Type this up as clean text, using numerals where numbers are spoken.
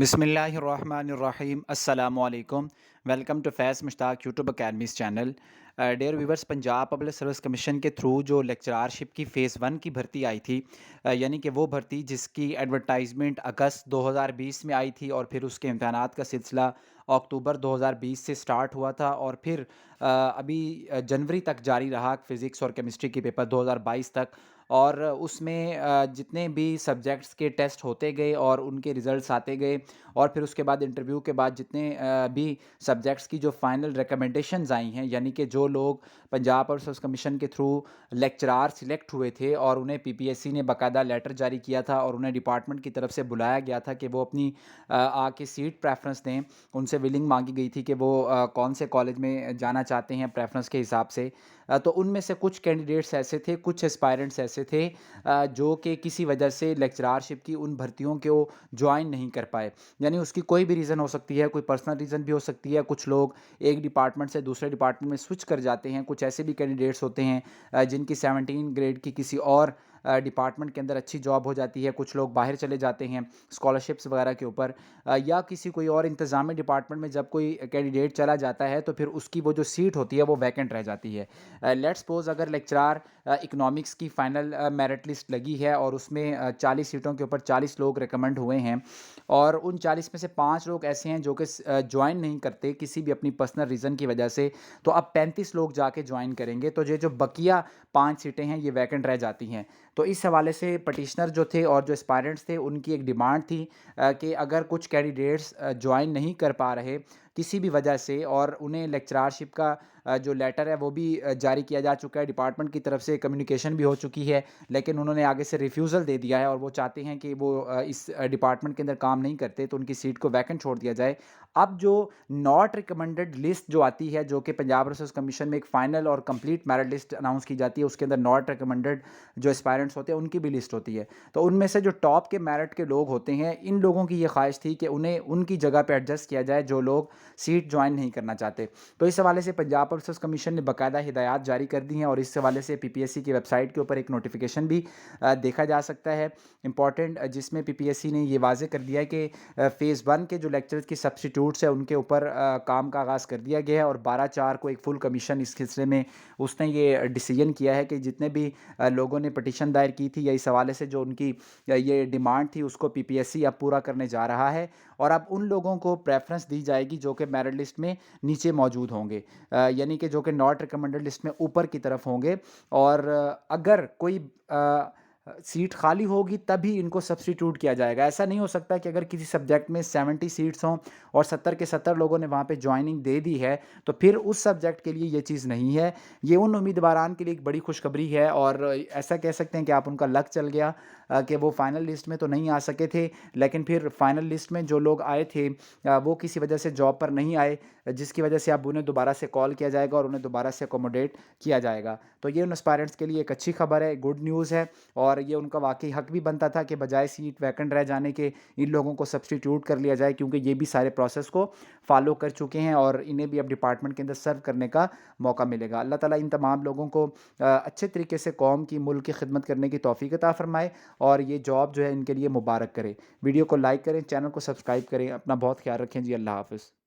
बिस्मिल्लाहिर्रहमानिर्रहीम अस्सलामुअलैकुम। Welcome to Faiz Mushtaq YouTube academy's channel. Dear viewers, Punjab public service commission के through जो लेक्चरारशिप की फ़ेज़ 1 की भर्ती आई थी, यानी कि वो भर्ती जिसकी एडवर्टाइजमेंट अगस्त 2020 में आई थी और फिर उसके इम्तहानात का सिलसिला अक्टूबर 2020 से स्टार्ट हुआ था और फिर अभी जनवरी तक जारी रहा फ़िज़िक्स और केमिस्ट्री के पेपर 2022 तक। और उसमें जितने भी सब्जेक्ट्स के टेस्ट होते गए और उनके रिज़ल्ट्स आते गए और फिर उसके बाद इंटरव्यू के बाद जितने भी सब्जेक्ट्स की जो फाइनल रिकमेंडेशंस आई हैं, यानी कि जो लोग पंजाब और सर्विस कमीशन के थ्रू लेक्चरार सिलेक्ट हुए थे और उन्हें पीपीएससी ने बाकायदा लेटर जारी किया था और उन्हें डिपार्टमेंट की तरफ से बुलाया गया था कि वो अपनी आके सीट प्रेफरेंस दें। उनसे विलिंग मांगी गई थी कि वो कौन से कॉलेज में जाना चाहते हैं प्रेफरेंस के हिसाब से। तो उनमें से कुछ कैंडिडेट्स ऐसे थे, कुछ एस्पायरेंट्स ऐसे थे जो कि किसी वजह से लेक्चरारशिप की उन भर्तियों को ज्वाइन नहीं कर पाए। यानी उसकी कोई भी रीज़न हो सकती है, कोई पर्सनल रीज़न भी हो सकती है। कुछ लोग एक डिपार्टमेंट से दूसरे डिपार्टमेंट में स्विच कर जाते हैं। कुछ ऐसे भी कैंडिडेट्स होते हैं जिनकी 17 ग्रेड की किसी और डिपार्टमेंट के अंदर अच्छी जॉब हो जाती है। कुछ लोग बाहर चले जाते हैं स्कॉलरशिप्स वगैरह के ऊपर, या किसी कोई और इंतज़ामी डिपार्टमेंट में जब कोई कैंडिडेट चला जाता है तो फिर उसकी वो जो सीट होती है वो वैकेंट रह जाती है। लेट्स सपोज़ अगर लेक्चरार इकोनॉमिक्स की फ़ाइनल मेरिट लिस्ट लगी है और उसमें 40 सीटों के ऊपर 40 लोग रिकमेंड हुए हैं और उन 40 में से 5 लोग ऐसे हैं जो कि जॉइन नहीं करते किसी भी अपनी पर्सनल रीज़न की वजह से, तो अब 35 लोग जाके जॉइन करेंगे, तो ये जो बकिया 5 सीटें हैं ये वैकेंट रह जाती हैं। तो इस हवाले से पटिशनर जो थे और जो एस्पायरेंट्स थे उनकी एक डिमांड थी कि अगर कुछ कैंडिडेट्स जॉइन नहीं कर पा रहे किसी भी वजह से और उन्हें लेक्चरारशिप का जो लेटर है वो भी जारी किया जा चुका है, डिपार्टमेंट की तरफ से कम्युनिकेशन भी हो चुकी है, लेकिन उन्होंने आगे से रिफ्यूज़ल दे दिया है और वो चाहते हैं कि वो इस डिपार्टमेंट के अंदर काम नहीं करते तो उनकी सीट को वैकेंट छोड़ दिया जाए। अब जो नॉट रिकमेंडेड लिस्ट जो आती है, जो कि पंजाब रिसर्च कमीशन में एक फ़ाइनल और कंप्लीट मेरिट लिस्ट अनाउंस की जाती है, उसके अंदर नॉट रिकमेंडेड जो एस्पायरेंट्स होते हैं उनकी भी लिस्ट होती है। तो उनमें से जो टॉप के मेरिट के लोग होते हैं, इन लोगों की ये ख्वाहिश थी कि उन्हें उनकी जगह पे एडजस्ट किया जाए जो लोग सीट ज्वाइन नहीं करना चाहते। तो इस हवाले से पंजाब रिसर्च कमीशन ने बाकायदा हिदायत जारी कर दी हैं और इस हवाले से पीपीएससी की वेबसाइट के ऊपर एक नोटिफिकेशन भी देखा जा सकता है इंपॉर्टेंट, जिसमें पीपीएससी ने ये वाज़ेह कर दिया है कि फ़ेज़ 1 के जो लेक्चरर्स की सब्स्टिट्यूट्स है उनके ऊपर काम का आगाज़ कर दिया गया है और 12/4 को एक फुल कमीशन इस सिलसिले में उसने ये डिसीजन किया है कि जितने भी लोगों ने पटिशन दायर की थी या इस हवाले से जो उनकी ये डिमांड थी उसको पीपीएससी अब पूरा करने जा रहा है और अब उन लोगों को प्रेफ़रेंस दी जाएगी जो कि मेरिट लिस्ट में नीचे मौजूद होंगे, यानी कि जो कि नॉट रिकमेंडेड लिस्ट में ऊपर की तरफ होंगे। और अगर कोई सीट खाली होगी तभी इनको सब्स्टिट्यूट किया जाएगा। ऐसा नहीं हो सकता कि अगर किसी सब्जेक्ट में 70 सीट्स हों और 70 के 70 लोगों ने वहाँ पे जॉइनिंग दे दी है, तो फिर उस सब्जेक्ट के लिए ये चीज़ नहीं है। ये उन उम्मीदवारान के लिए एक बड़ी खुशखबरी है और ऐसा कह सकते हैं कि आप उनका लक चल गया कि वो फाइनल लिस्ट में तो नहीं आ सके थे, लेकिन फिर फाइनल लिस्ट में जो लोग आए थे वो किसी वजह से जॉब पर नहीं आए, जिसकी वजह से अब उन्हें दोबारा से कॉल किया जाएगा और उन्हें दोबारा से अकोमोडेट किया जाएगा। तो ये उन एस्पायरेंट्स के लिए एक अच्छी खबर है, गुड न्यूज़ है और ये उनका वाक़ई हक भी बनता था कि बजाय सीट वैकेंट रह जाने के इन लोगों को सब्स्टिट्यूट कर लिया जाए, क्योंकि ये भी सारे प्रोसेस को फ़ॉलो कर चुके हैं और इन्हें भी अब डिपार्टमेंट के अंदर सर्व करने का मौका मिलेगा। अल्लाह ताला इन तमाम लोगों को अच्छे तरीके से कौम की, मुल्क की खिदमत करने की तौफ़ीक अता फ़रमाए और ये जॉब जो है इनके लिए मुबारक करे। वीडियो को लाइक करें, चैनल को सब्सक्राइब करें। अपना बहुत ख्याल रखें जी। अल्लाह हाफ़िज़।